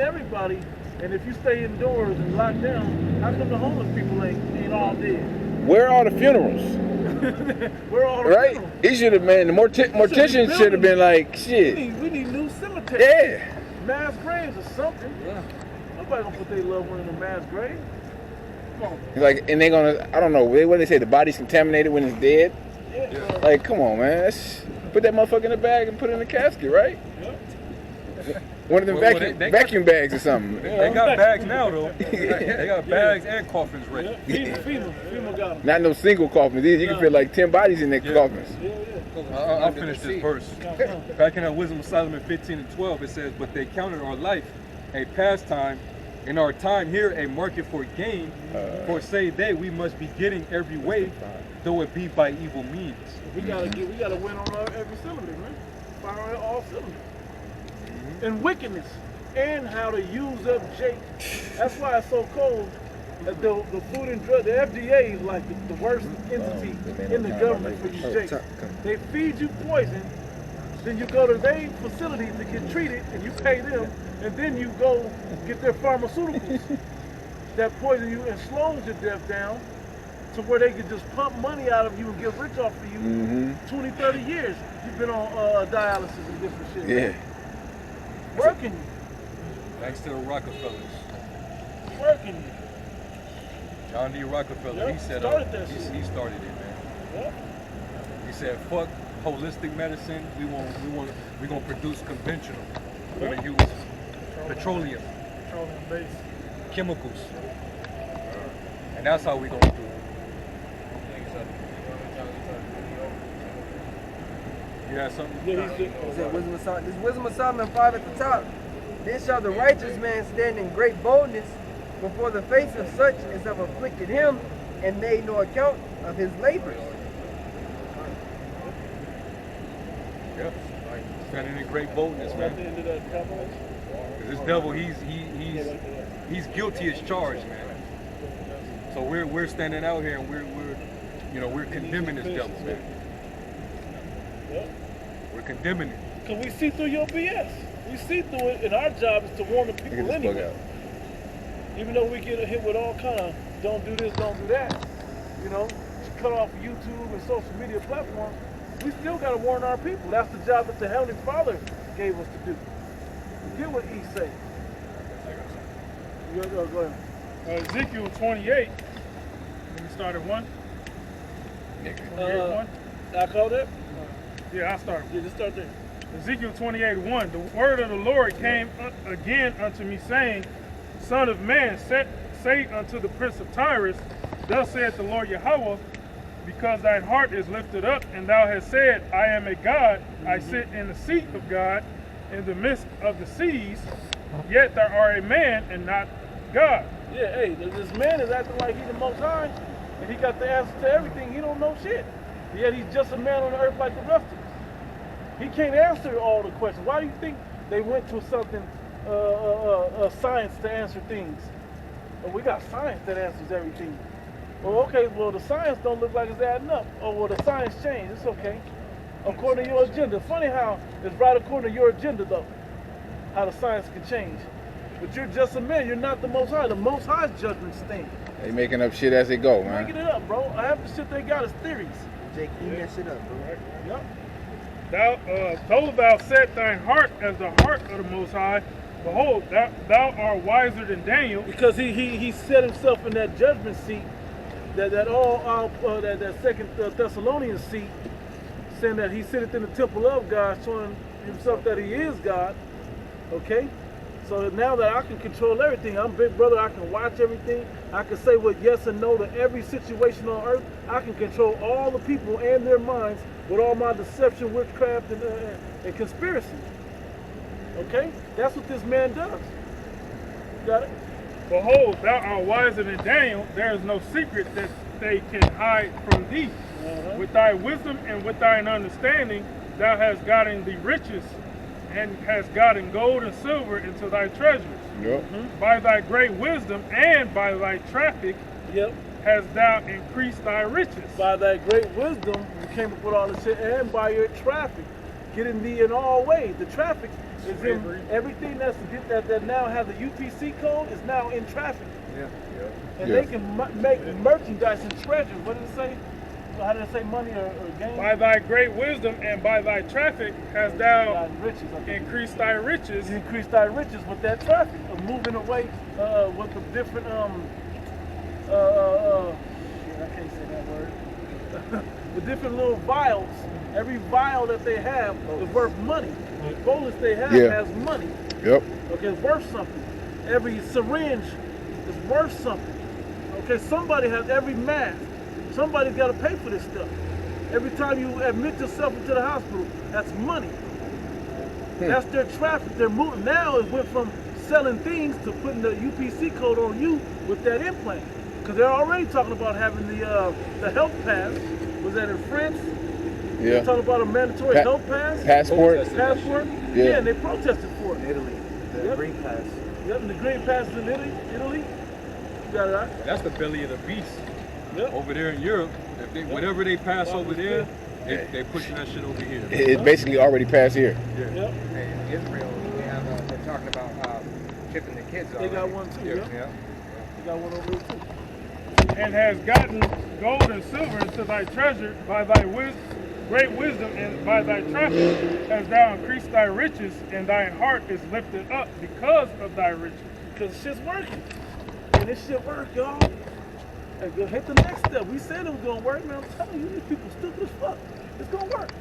feeding everybody, and if you stay indoors and locked down, how come the homeless people ain't all dead? Where are all the funerals? Where are all the Right? funerals? He should have been, the mortician should have been like, shit. We need new cemeteries. Yeah. Mass graves or something. Yeah. Nobody gonna put their loved one in a mass grave. Come on. Like, and they're gonna, I don't know, what do they say, the body's contaminated when it's dead? Yeah. Like, come on, man. Put that motherfucker in the bag and put it in the casket, right? Yeah. One of them vacuum bags or something. They got bags now, though. They got bags and coffins ready. FEMA got them. Not no single coffins. You can fit like 10 bodies in their coffins. I'll finish this verse. Back in that Wisdom of Solomon 15 and 12, it says, "But they counted our life a pastime, and our time here a market for gain. For say they, we must be getting every way, though it be by evil means." We gotta win on every cylinder, man. Fire on all cylinders. And wickedness, and how to use up Jake. That's why it's so cold. The Food and Drug, the FDA is like the worst entity in the government for you, Jake. They feed you poison, then you go to their facility to get treated, and you pay them, and then you go get their pharmaceuticals that poison you and slows your death down to where they can just pump money out of you and get rich off of you. 20, 30 years you've been on dialysis and different shit. Yeah. Working you. Thanks to the Rockefellers. Working you. John D. Rockefeller, Yep, he said, he started it, man. Yep. He said, "Fuck holistic medicine. We gonna produce conventional. We're gonna use petroleum based chemicals, and that's how we gonna do it." You got something? Yeah, He said, this Wisdom of Solomon 5 at the top. Then shall the righteous man stand in great boldness before the face of such as have afflicted him and made no account of his labors. Yep. Standing in great boldness, man. This devil, he's guilty as charged, man. So we're standing out here and we're condemning this devil, man. We're condemning it. Because we see through your BS. We see through it, and our job is to warn the people anyway. Even though we get hit with all kind of don't do this, don't do that, cut off YouTube and social media platforms, we still got to warn our people. That's the job that the Heavenly Father gave us to do. Get what He say. Go ahead. Ezekiel 28. Let me start at 1. 1. I called it? Yeah, I started. Yeah, just start there. Ezekiel 28:1. The word of the Lord came again unto me, saying, Son of man, say unto the prince of Tyrus, Thus saith the Lord Yahweh, because thine heart is lifted up, and thou hast said, I am a God, I sit in the seat of God, in the midst of the seas, yet thou art a man and not God. Yeah, hey, this man is acting like he's the Most High, and he got the answer to everything. He don't know shit. Yet he's just a man on the earth like the rest of us. He can't answer all the questions. Why do you think they went to something, science to answer things? Well, we got science that answers everything. Well, okay, well, the science don't look like it's adding up. Oh, well, the science changed. It's okay. According to your agenda. Funny how it's right according to your agenda, though, how the science can change. But you're just a man. You're not the Most High. The Most High's judgment stands. They making up shit as they go, man. Making it up, bro. I have the shit they got is theories. Jake, clean that shit up, bro. Yep. Though thou set thine heart as the heart of the Most High, behold, thou art wiser than Daniel. Because he set himself in that judgment seat, that second Thessalonians seat, saying that he sitteth in the temple of God, showing himself that he is God. Okay? So now that I can control everything, I'm big brother, I can watch everything, I can say what yes and no to every situation on earth, I can control all the people and their minds with all my deception, witchcraft, and conspiracy. Okay? That's what this man does. Got it? Behold, thou art wiser than Daniel. There is no secret that they can hide from thee. With thy wisdom and with thine understanding, thou hast gotten the riches and hast gotten gold and silver into thy treasures. Yep. By thy great wisdom and by thy traffic, hast thou increased thy riches. By thy great wisdom, you came up with all this shit, and by your traffic, getting thee in all ways. The traffic is in everything that now has a UPC code is now in traffic. Yeah. And they can make merchandise and treasures. What did it say? How did it say money or gain? By thy great wisdom and by thy traffic hast thou increased thy riches. You increase thy riches with that traffic of moving away with the different shit, I can't say that word. The different little vials. Every vial that they have is worth money. The bolus they have has money. Yep. Okay, it's worth something. Every syringe is worth something. Okay, somebody has every mask. Somebody's got to pay for this stuff. Every time you admit yourself into the hospital, that's money. That's their traffic. They're moving. Now it went from selling things to putting the UPC code on you with that implant. Because they're already talking about having the health pass. Was that in France? Yeah. They're talking about a mandatory health pass. Passport. Passport. Yeah, and they protested for it. Italy, the green pass. Yep, and the green pass is in Italy. You got it right. That's the belly of the beast. Yep. Over there in Europe, if they, whatever they pass over there, they pushing that shit over here. It's basically already passed here. Yep. In Israel, they have, they're talking about shipping the kids They got one too. Yeah. Yeah. They got one over there too. And has gotten gold and silver into thy treasure by thy great wisdom and by thy traffic hast thou increased thy riches, and thy heart is lifted up because of thy riches. Because shit's working. And this shit work, y'all. And go hit the next step. We said it was gonna work, man. I'm telling you, these people stupid as fuck. It's gonna work.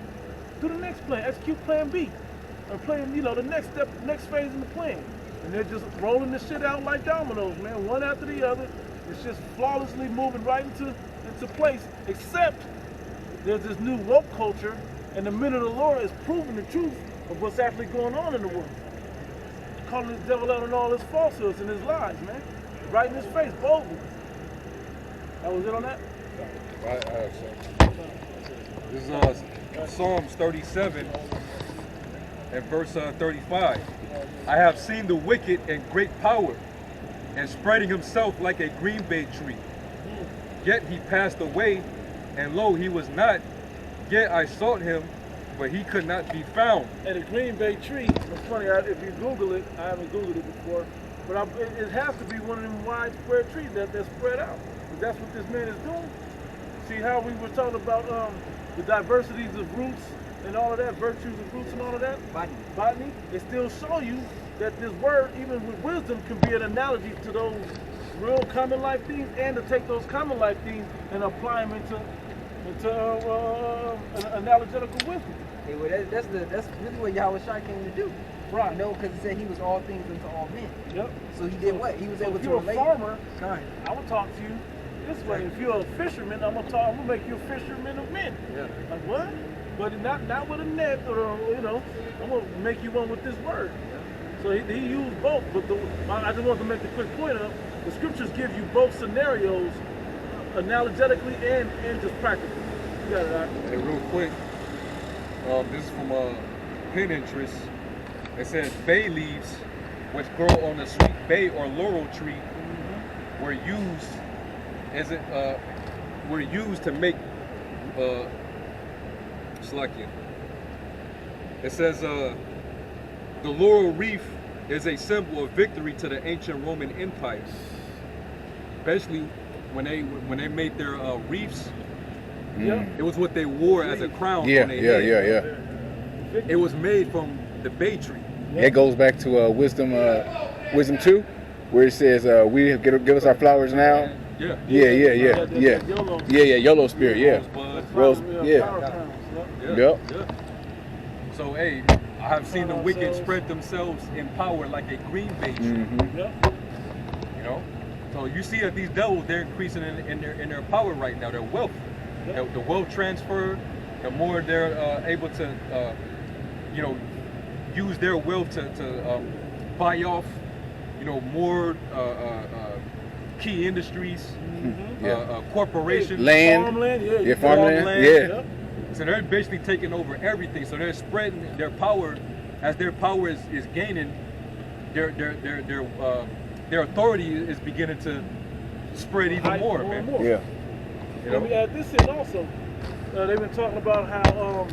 Do the next plan. Execute plan B. Or plan, the next step, next phase in the plan. And they're just rolling this shit out like dominoes, man, one after the other. It's just flawlessly moving right into place, except there's this new woke culture, and the minute of the Lord is proving the truth of what's actually going on in the world. Calling this devil out on all his falsehoods and his lies, man. Right in his face, boldly. That was it on that? This is Psalms 37 and verse 35. I have seen the wicked in great power and spreading himself like a green bay tree. Yet he passed away, and lo, he was not. Yet I sought him, but he could not be found. And the green bay tree, it's funny, if you Google it, I haven't Googled it before, but it has to be one of them widespread trees that spread out. That's what this man is doing. See how we were talking about the diversities of roots and all of that, virtues of roots and all of that? Botany. They still show you that this word, even with wisdom, can be an analogy to those real common life things, and to take those common life things and apply them into an analogetical wisdom. Hey, well, that's really what Yahweh Shai came to do. Right. Because it said he was all things unto all men. Yep. So he did what? He was able if to you're relate. a farmer, Kind. I will talk to you this way. If you're a fisherman, I'm gonna make you a fisherman of men. Yeah. Like what? But not with a net or I'm gonna make you one with this word. So he used both. But I just wanted to make the quick point of the scriptures give you both scenarios, analogetically and just practically. You got it, right? Hey, real quick, this is from Pin Interest. It says bay leaves, which grow on the sweet bay or laurel tree, were used to make Slakia. It says the laurel wreath is a symbol of victory to the ancient Roman Empire. Especially when they made their wreaths, it was what they wore as a crown on their head. It was made from the bay tree. It goes back to wisdom 2, where it says we give us our flowers now. Yeah. YOLO spirit. Yeah. Rose. Yeah. Yep. So hey, I have seen the wicked spread themselves in power like a green bay tree. So you see that these devils, they're increasing in their power right now, their wealth. The wealth transfer, the more they're able to use their wealth to buy off more key industries, corporations, farmland, farmland. So they're basically taking over everything. So they're spreading their power. As their power is gaining, their authority is beginning to spread even more, man. Yeah. Let me add this in also. They've been talking about how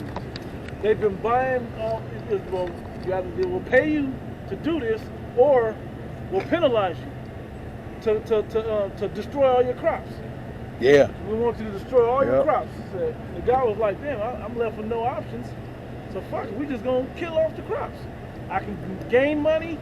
they've been buying we'll pay you to do this, or we'll penalize you to destroy all your crops. Yeah. We want you to destroy all your Yep. crops. So the guy was like, damn, I'm left with no options. So fuck it, we just gonna kill off the crops. I can gain money